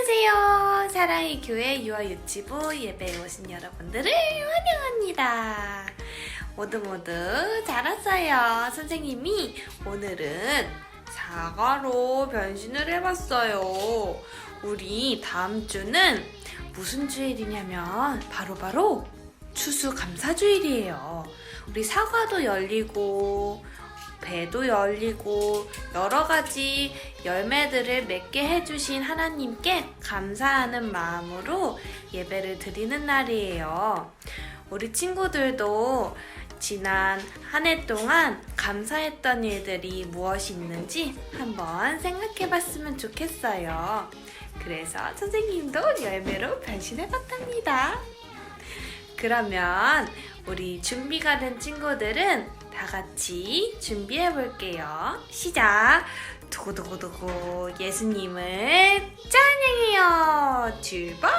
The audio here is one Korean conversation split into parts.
안녕하세요. 사랑의 교회 유아유치부 예배에 오신 여러분들을 환영합니다. 모두 잘 왔어요. 선생님이 오늘은 사과로 변신을 해봤어요. 우리 다음 주는 무슨 주일이냐면 바로 추수감사주일이에요. 우리 사과도 열리고 배도 열리고 여러가지 열매들을 맺게 해주신 하나님께 감사하는 마음으로 예배를 드리는 날이에요. 우리 친구들도 지난 한 해 동안 감사했던 일들이 무엇이 있는지 한번 생각해 봤으면 좋겠어요. 그래서 선생님도 열매로 변신해봤답니다. 그러면 우리 준비가 된 친구들은 다 같이 준비해 볼게요. 시작! 두구두구두구 예수님을 찬양해요. 출발!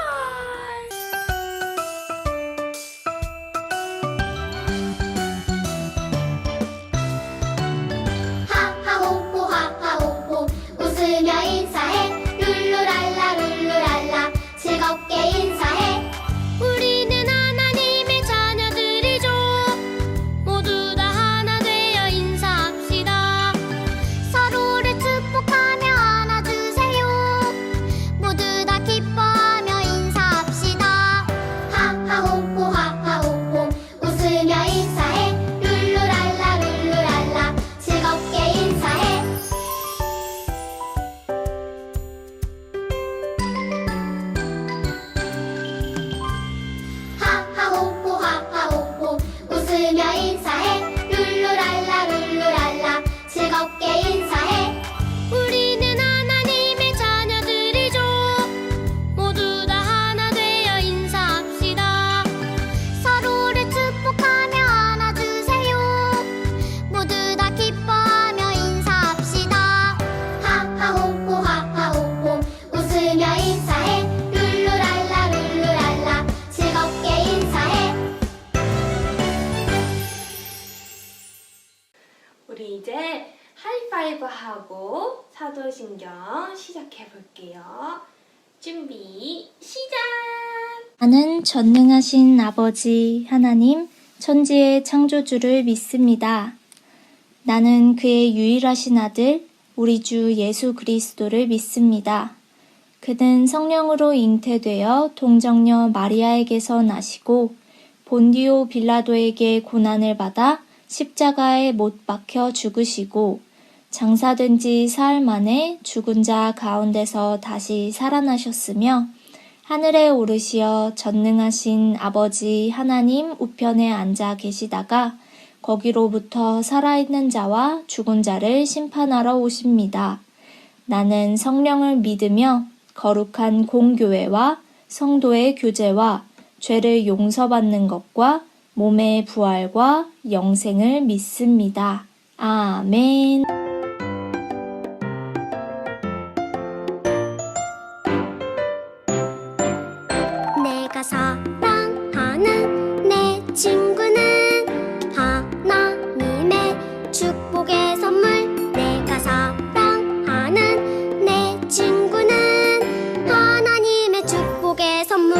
하하호호 하하호호 웃으며 인사해 룰루랄라 룰루랄라 즐겁게 인사해 우리는 하나님의 자녀들이죠. 모두 다 하나 되어 인사합시다. 서로를 축복하며 안아주세요. 모두 다 기뻐하며 인사합시다. 하하호호 하하호호 웃으며 인사해 룰루랄라 룰루랄라 즐겁게 인사해 하하호호 하하호호 웃으며 인사해 룰루랄라 룰루랄라 즐겁게 인사해 우리는 하나님의 자녀들이죠. 모두 다 하나 되어 인사합시다. 서로를 축복하며 안아주세요. 모두 다 기뻐하며 인사합시다. 하하호호 하하호호 웃으며 인사해 룰루랄라 룰루랄라 즐겁게 인사해 우리 이제 하이파이브 하고 사도신경 시작해 볼게요. 준비 시작! 나는 전능하신 아버지 하나님 천지의 창조주를 믿습니다. 나는 그의 유일하신 아들 우리 주 예수 그리스도를 믿습니다. 그는 성령으로 잉태되어 동정녀 마리아에게서 나시고 본디오 빌라도에게 고난을 받아 십자가에 못 박혀 죽으시고 장사된 지 사흘 만에 죽은 자 가운데서 다시 살아나셨으며 하늘에 오르시어 전능하신 아버지 하나님 우편에 앉아 계시다가 거기로부터 살아있는 자와 죽은 자를 심판하러 오십니다. 나는 성령을 믿으며 거룩한 공교회와 성도의 교제와 죄를 용서받는 것과 몸의 부활과 영생을 믿습니다. 아멘. 내가 사랑하는 내 친구는 하나님의 축복의 선물. 내가 사랑하는 내 친구는 하나님의 축복의 선물.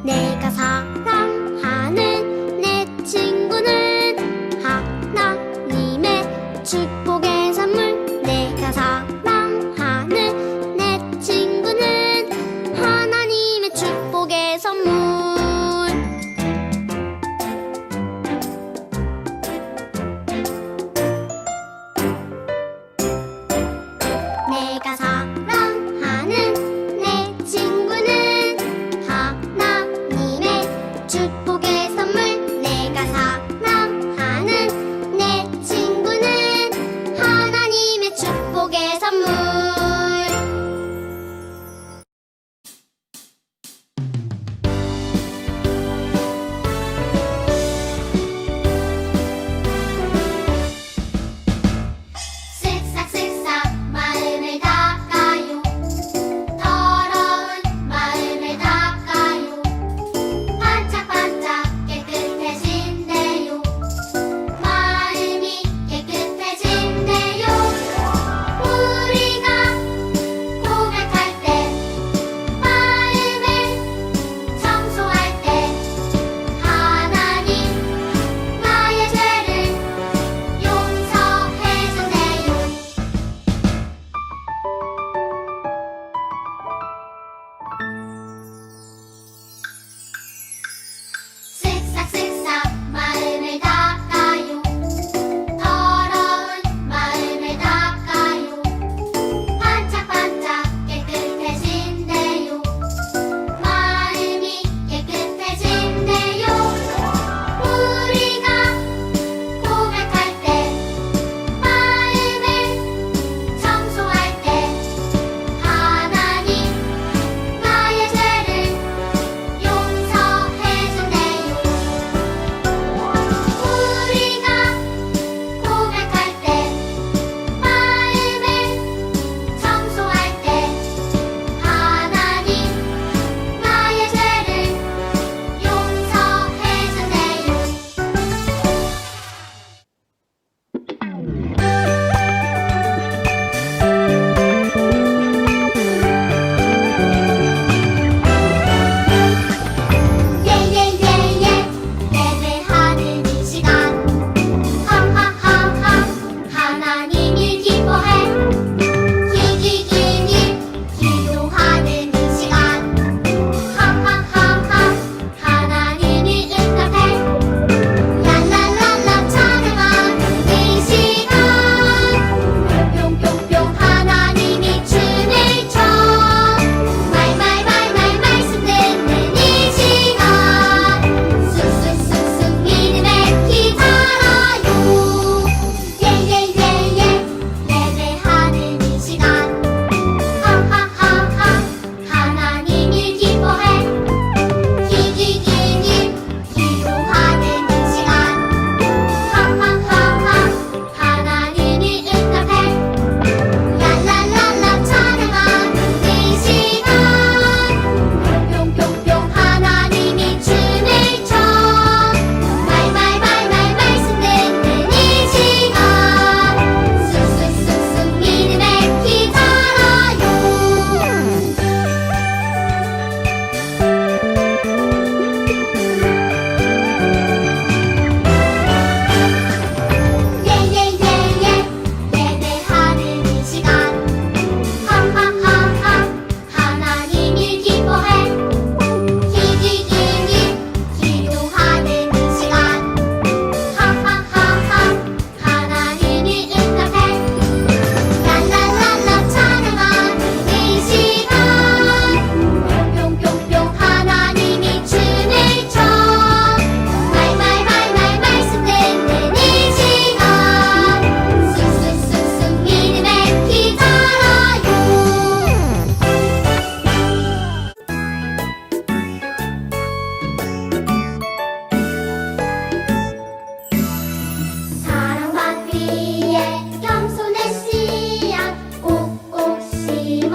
내가 사랑하는 내 친구는 하나님의 축복의 선물. 내가 사랑하는 내 친구는 하나님의 축복의 선물.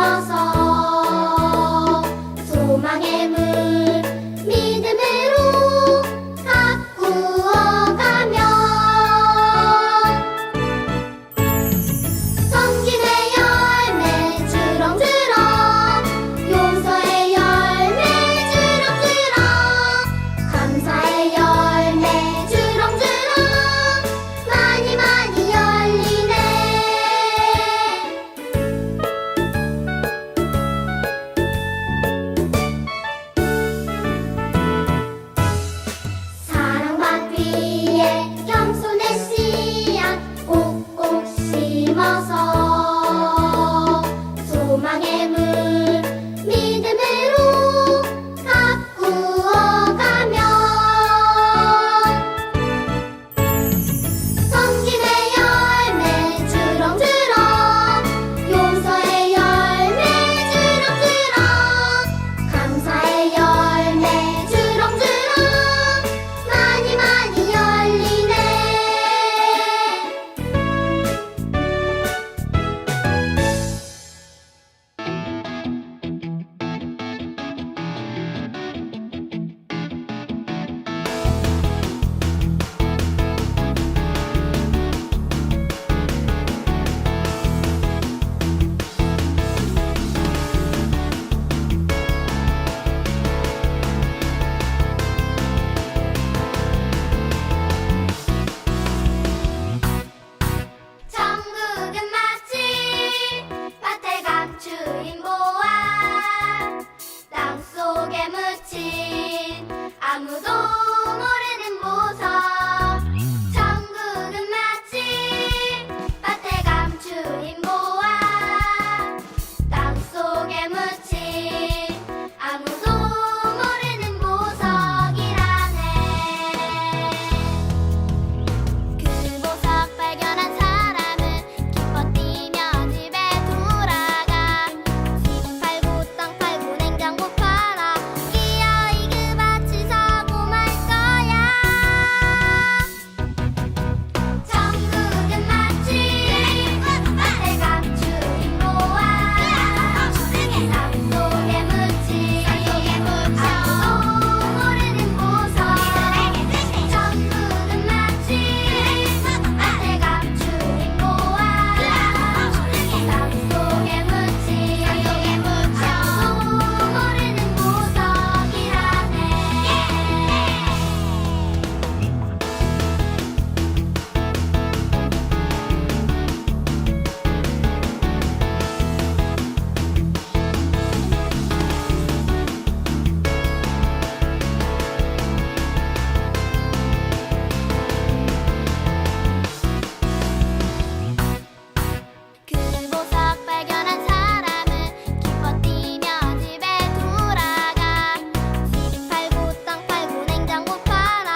심어서 소망의 물 믿음으로 가꾸어가면 섬김의 열매 주렁주렁 용서의 열매 주렁주렁 감사의 열매 주렁주렁 많이 많이 열리네. 사랑받기에 겸손의 씨앗 꼭꼭 심어서 소망의 물 믿음으로 가꾸어가면 섬김의 열매 주렁주렁 용서의 열매 주렁주렁 감사의 열매 주렁주렁 많이 많이 열리네. 천국은 마치 밭에 감추인 보화 땅속에 묻힌 아무도 모르는 보석. 천국은 마치 밭에 감추인 보화 땅속에 묻힌 아무도 모르는 보석이라네. 그 보석 발견한 사람은 기뻐 뛰며 집에 돌아가 집 팔고 땅 팔고 냉장고 팔아 끼어이 그 밭이 사고 말 거야. 천국은 마치 밭에 감추인 보화 땅속에 묻힌 아무도 모르는 보석. 천국은 마치 밭에 감추인 보화 땅속에 묻힌 아무도 모르는 보석이라네. 그 보석 발견한 사람은 기뻐 뛰며 집에 돌아가 집 팔고 땅 팔고 냉장고 팔아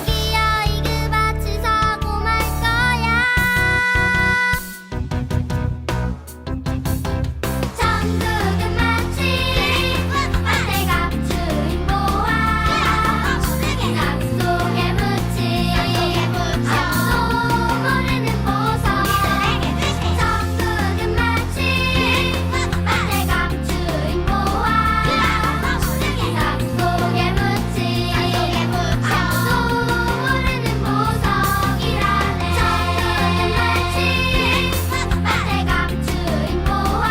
끼어이 그 밭이 사고 말 거야. 천국은 마치 밭에 감추인 보화 땅속에 묻힌 아무도 모르는 보석. 천국은 마치 밭에 감추인 보화 땅속에 묻힌 아무도 모르는 보석이라네. 천국은 마치 밭에 감추인 보화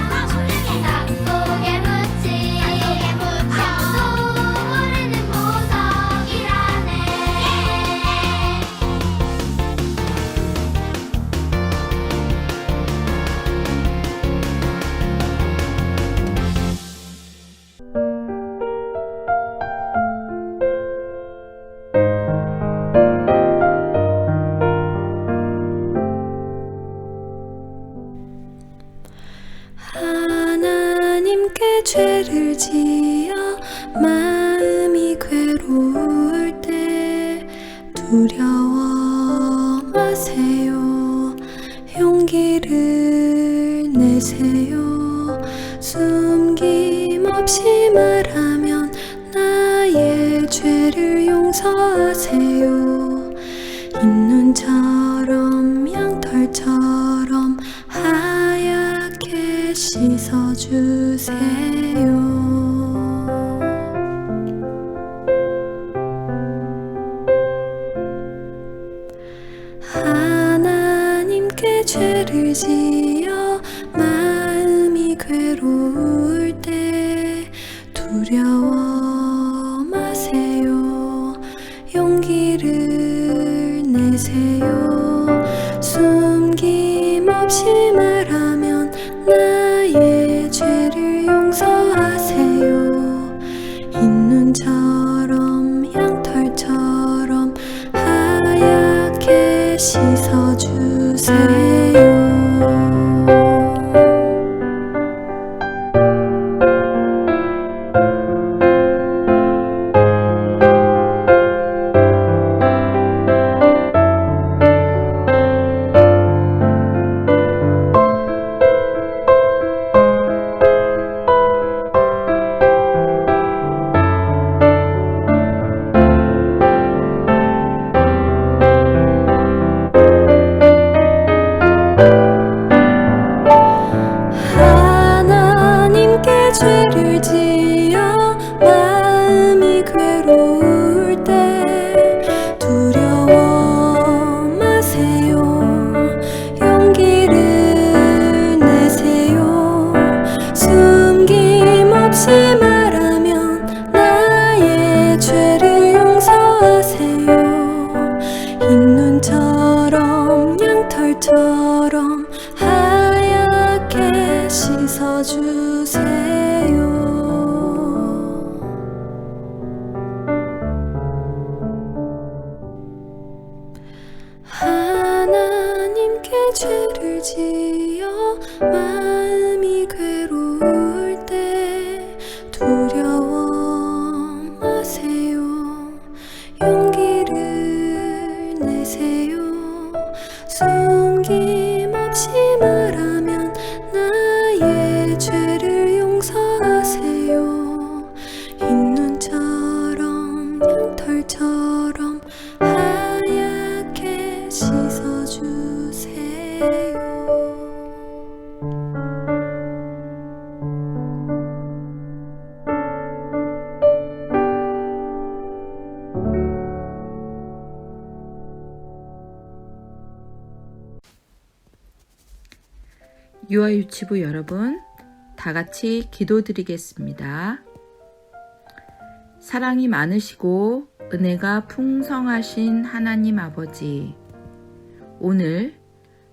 땅속에 묻힌 아무도 모르는 보석이라네. 하나님께 죄를 지어 마음이 괴로울 때 두려워 마세요. 용기를 내세요. 숨김없이 말하면 나의 죄를 용서하세요. 흰눈처럼 양털처럼 하얗게 시 씻어주세요. 하나님께 죄를 지어 마음이 괴로울 때 두려워 마세요. 용기를 내세요. 숨김없이 말하면 나의 죄를 용서하세요. 흰 눈처럼 양털처럼 하얗게 씻어주세요. 하나님께 죄를 지어 마음이 괴로울 때 두려워 마세요. 용기를 내세요. 숨김없이 말하면 나의 죄를 용서하세요. 흰 눈처럼 양털처럼 하얗게 씻어주세요. 하나님께 죄를 지어 마음이 괴로울 때 두려워 마세요. 용기를 내세요. 숨김없이 말하면 나의 죄를 용서하세요. 흰 눈처럼 양털처럼 하얗게 씻어주세요. 유아유치부 여러분, 다 같이 기도드리겠습니다. 사랑이 많으시고 은혜가 풍성하신 하나님 아버지, 오늘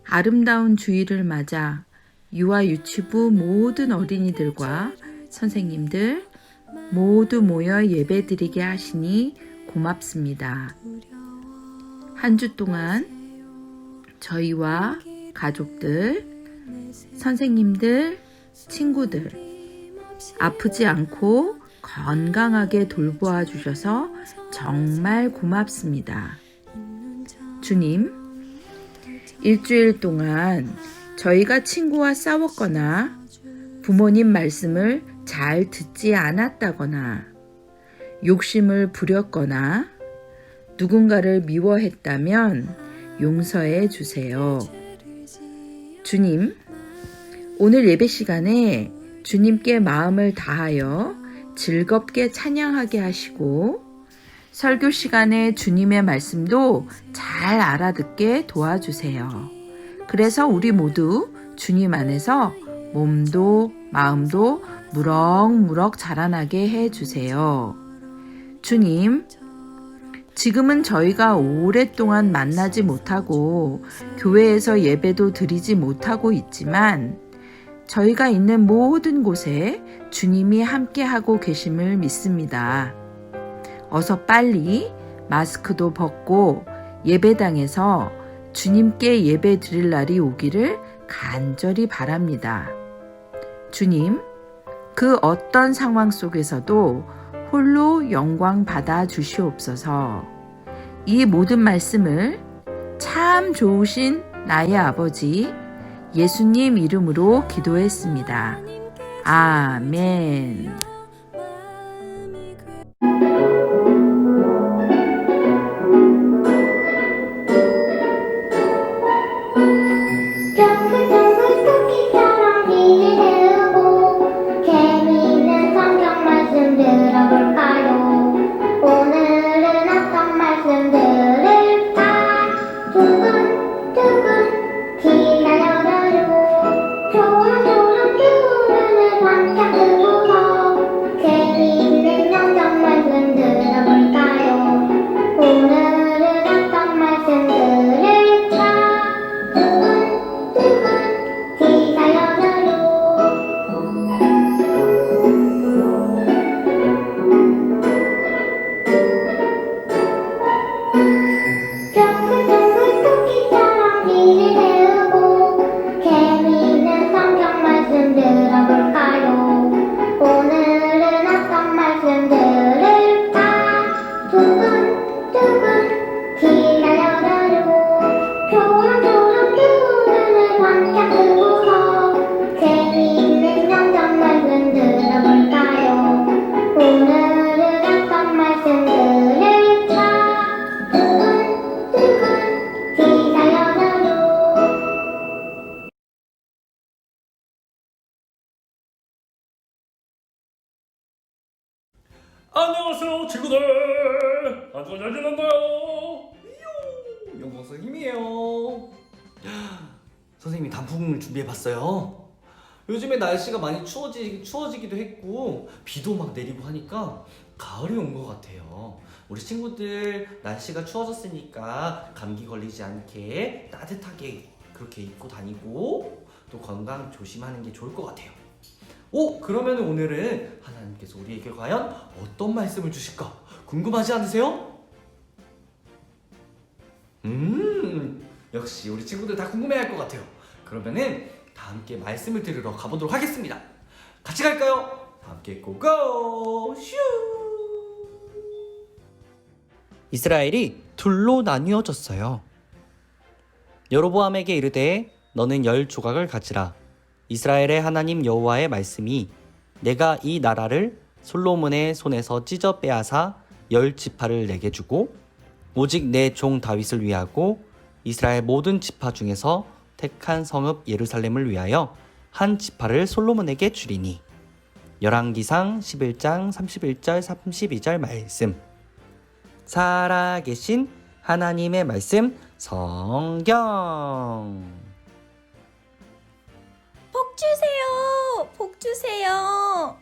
아름다운 주일을 맞아 유아유치부 모든 어린이들과 선생님들 모두 모여 예배드리게 하시니 고맙습니다. 한 주 동안 저희와 가족들, 선생님들, 친구들 아프지 않고 건강하게 돌보아 주셔서 정말 고맙습니다. 주님, 일주일 동안 저희가 친구와 싸웠거나 부모님 말씀을 잘 듣지 않았다거나 욕심을 부렸거나 누군가를 미워했다면 용서해 주세요. 주님, 오늘 예배 시간에 주님께 마음을 다하여 즐겁게 찬양하게 하시고 설교 시간에 주님의 말씀도 잘 알아듣게 도와주세요. 그래서 우리 모두 주님 안에서 몸도 마음도 무럭무럭 자라나게 해주세요. 주님, 지금은 저희가 오랫동안 만나지 못하고 교회에서 예배도 드리지 못하고 있지만 저희가 있는 모든 곳에 주님이 함께하고 계심을 믿습니다. 어서 빨리 마스크도 벗고 예배당에서 주님께 예배 드릴 날이 오기를 간절히 바랍니다. 주님, 그 어떤 상황 속에서도 홀로 영광 받아 주시옵소서. 이 모든 말씀을 참 좋으신 나의 아버지 예수님 이름으로 기도했습니다. 아멘. 동글동글 토끼처럼 이를 세우고 안녕하세요 친구들. 한 주간 잘 지냈나요? 영광 선생님이에요. 선생님이 단풍을 준비해봤어요. 요즘에 날씨가 많이 추워지기도 했고 비도 막 내리고 하니까 가을이 온 것 같아요. 우리 친구들 날씨가 추워졌으니까 감기 걸리지 않게 따뜻하게 그렇게 입고 다니고 또 건강 조심하는 게 좋을 것 같아요. 그러면 오늘은 하나님께서 우리에게 과연 어떤 말씀을 주실까 궁금하지 않으세요? 역시 우리 친구들 다 궁금해할 것 같아요. 그러면은 다 함께 말씀을 들으러 가보도록 하겠습니다. 같이 갈까요? 다 함께 고고! 슈! 이스라엘이 둘로 나뉘어졌어요. 여로보암에게 이르되 너는 10조각을 가지라. 이스라엘의 하나님 여호와의 말씀이 내가 이 나라를 솔로몬의 손에서 찢어 빼앗아 10지파를 내게 주고 오직 내 종 다윗을 위하고 이스라엘 모든 지파 중에서 택한 성읍 예루살렘을 위하여 한 지파를 솔로몬에게 주리니. 열왕기상 11장 31절 32절 말씀. 살아계신 하나님의 말씀 성경. 복 주세요! 복 주세요!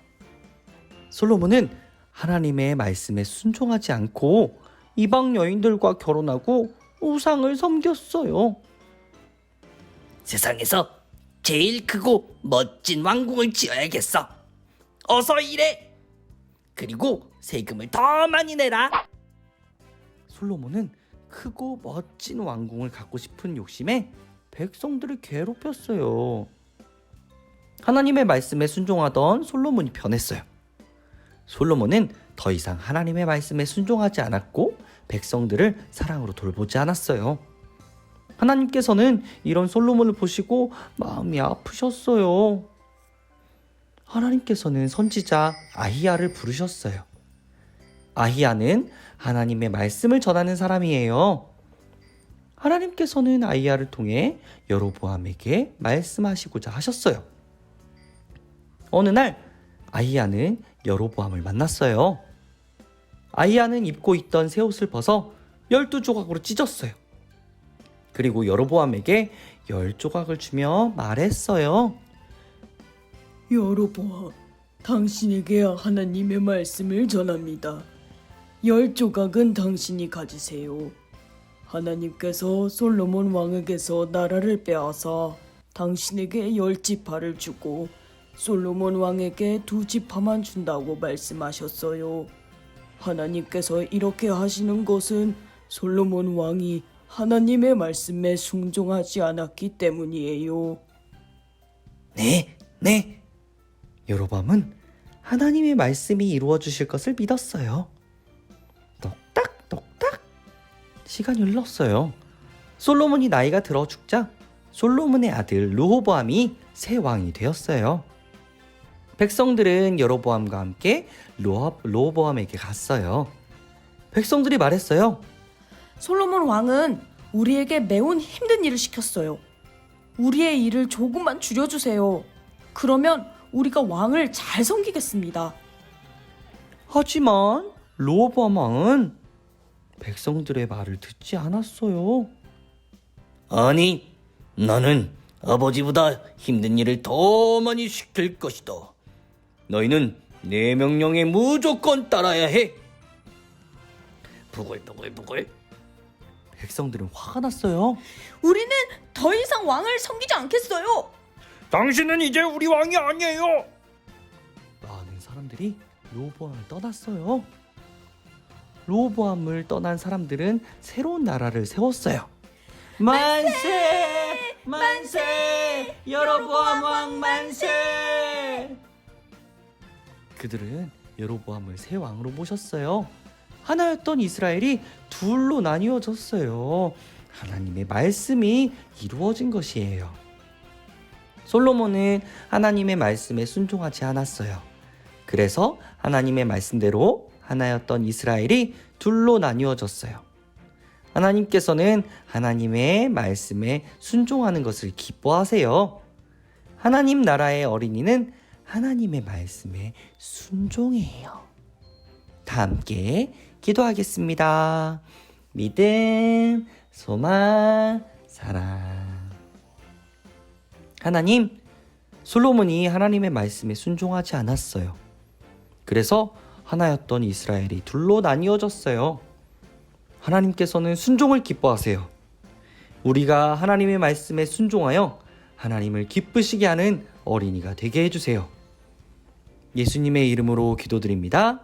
솔로몬은 하나님의 말씀에 순종하지 않고 이방 여인들과 결혼하고 우상을 섬겼어요. 세상에서 제일 크고 멋진 왕궁을 지어야겠어. 어서 일해. 그리고 세금을 더 많이 내라. 솔로몬은 크고 멋진 왕궁을 갖고 싶은 욕심에 백성들을 괴롭혔어요. 하나님의 말씀에 순종하던 솔로몬이 변했어요. 솔로몬은 더 이상 하나님의 말씀에 순종하지 않았고 백성들을 사랑으로 돌보지 않았어요. 하나님께서는 이런 솔로몬을 보시고 마음이 아프셨어요. 하나님께서는 선지자 아히야를 부르셨어요. 아히야는 하나님의 말씀을 전하는 사람이에요. 하나님께서는 아히야를 통해 여로보암에게 말씀하시고자 하셨어요. 어느 날 아히야는 여로보암을 만났어요. 아히야는 입고 있던 새 옷을 벗어 12조각으로 찢었어요. 그리고 여로보암에게 10조각을 주며 말했어요. 여로보암, 당신에게 하나님의 말씀을 전합니다. 10조각은 당신이 가지세요. 하나님께서 솔로몬 왕에게서 나라를 빼앗아 당신에게 10지파를 주고 솔로몬 왕에게 2지파만 준다고 말씀하셨어요. 하나님께서 이렇게 하시는 것은 솔로몬 왕이 하나님의 말씀에 순종하지 않았기 때문이에요. 네. 여로보암은 하나님의 말씀이 이루어 주실 것을 믿었어요. 똑딱 시간이 흘렀어요. 솔로몬이 나이가 들어 죽자 솔로몬의 아들 르호보암이 새 왕이 되었어요. 백성들은 여로보암과 함께 르호보암에게 갔어요. 백성들이 말했어요. 솔로몬 왕은 우리에게 매우 힘든 일을 시켰어요. 우리의 일을 조금만 줄여주세요. 그러면 우리가 왕을 잘 섬기겠습니다. 하지만 르호보암 왕은 백성들의 말을 듣지 않았어요. 아니, 나는 아버지보다 힘든 일을 더 많이 시킬 것이다. 너희는 내 명령에 무조건 따라야 해. 부글부글. 백성들은 화가 났어요. 우리는 더 이상 왕을 섬기지 않겠어요. 당신은 이제 우리 왕이 아니에요. 많은 사람들이 르호보암을 떠났어요. 르호보암을 떠난 사람들은 새로운 나라를 세웠어요. 만세! 여로보암 왕 만세! 그들은 여로보암을 새 왕으로 모셨어요. 하나였던 이스라엘이 둘로 나뉘어졌어요. 하나님의 말씀이 이루어진 것이에요. 솔로몬은 하나님의 말씀에 순종하지 않았어요. 그래서 하나님의 말씀대로 하나였던 이스라엘이 둘로 나뉘어졌어요. 하나님께서는 하나님의 말씀에 순종하는 것을 기뻐하세요. 하나님 나라의 어린이는 하나님의 말씀에 순종해요. 다 함께 기도하겠습니다. 믿음, 소망, 사랑. 하나님, 솔로몬이 하나님의 말씀에 순종하지 않았어요. 그래서 하나였던 이스라엘이 둘로 나뉘어졌어요. 하나님께서는 순종을 기뻐하세요. 우리가 하나님의 말씀에 순종하여 하나님을 기쁘시게 하는 어린이가 되게 해주세요. 예수님의 이름으로 기도드립니다.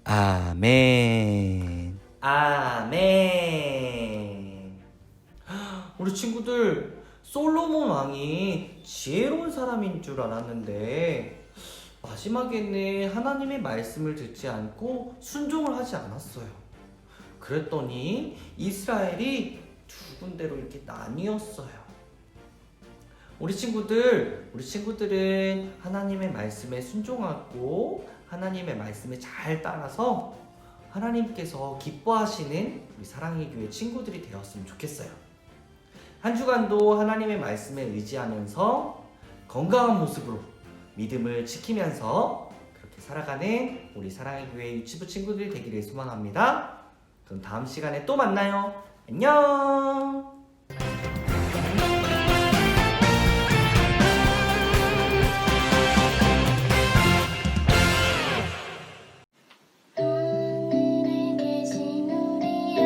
아멘. 아멘. 우리 친구들, 솔로몬 왕이 지혜로운 사람인 줄 알았는데 마지막에는 하나님의 말씀을 듣지 않고 순종을 하지 않았어요. 그랬더니 이스라엘이 두 군데로 이렇게 나뉘었어요. 우리 친구들은 하나님의 말씀에 순종하고 하나님의 말씀에 잘 따라서 하나님께서 기뻐하시는 우리 사랑의 교회 친구들이 되었으면 좋겠어요. 한 주간도 하나님의 말씀에 의지하면서 건강한 모습으로 믿음을 지키면서 그렇게 살아가는 우리 사랑의 교회 유치부 친구들이 되기를 소망합니다. 그럼 다음 시간에 또 만나요. 안녕. 하늘에 계신 우리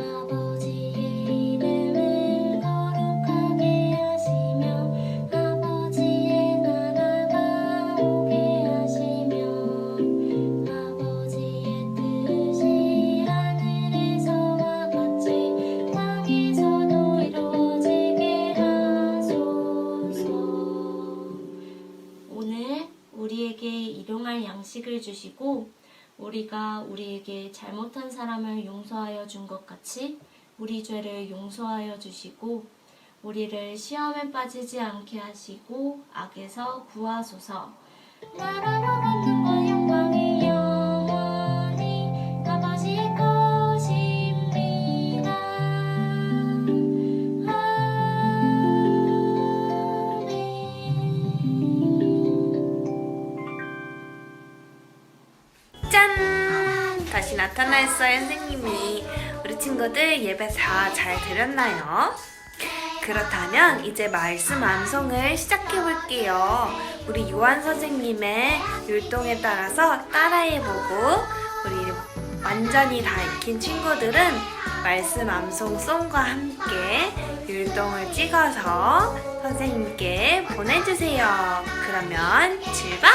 아버지의 이름을 거룩하게 하시며 아버지의 나라가 오게 하시며 아버지의 뜻이 하늘에서와 같이 땅에서도 이루어지게 하소서. 오늘 우리에게 일용할 양식을 주시고 우리가 우리에게 잘못한 사람을 용서하여 준 것 같이 우리 죄를 용서하여 주시고 우리를 시험에 빠지지 않게 하시고 악에서 구하소서. 나라로 권능과 영광이 영원히 아버지의 것입니다. 짠! 다시 나타났어요, 선생님이. 우리 친구들 예배 다 잘 드렸나요? 그렇다면 이제 말씀 암송을 시작해 볼게요. 우리 요한 선생님의 율동에 따라서 따라해보고 우리 완전히 다 익힌 친구들은 말씀 암송 송과 함께 율동을 찍어서 선생님께 보내주세요. 그러면 출발!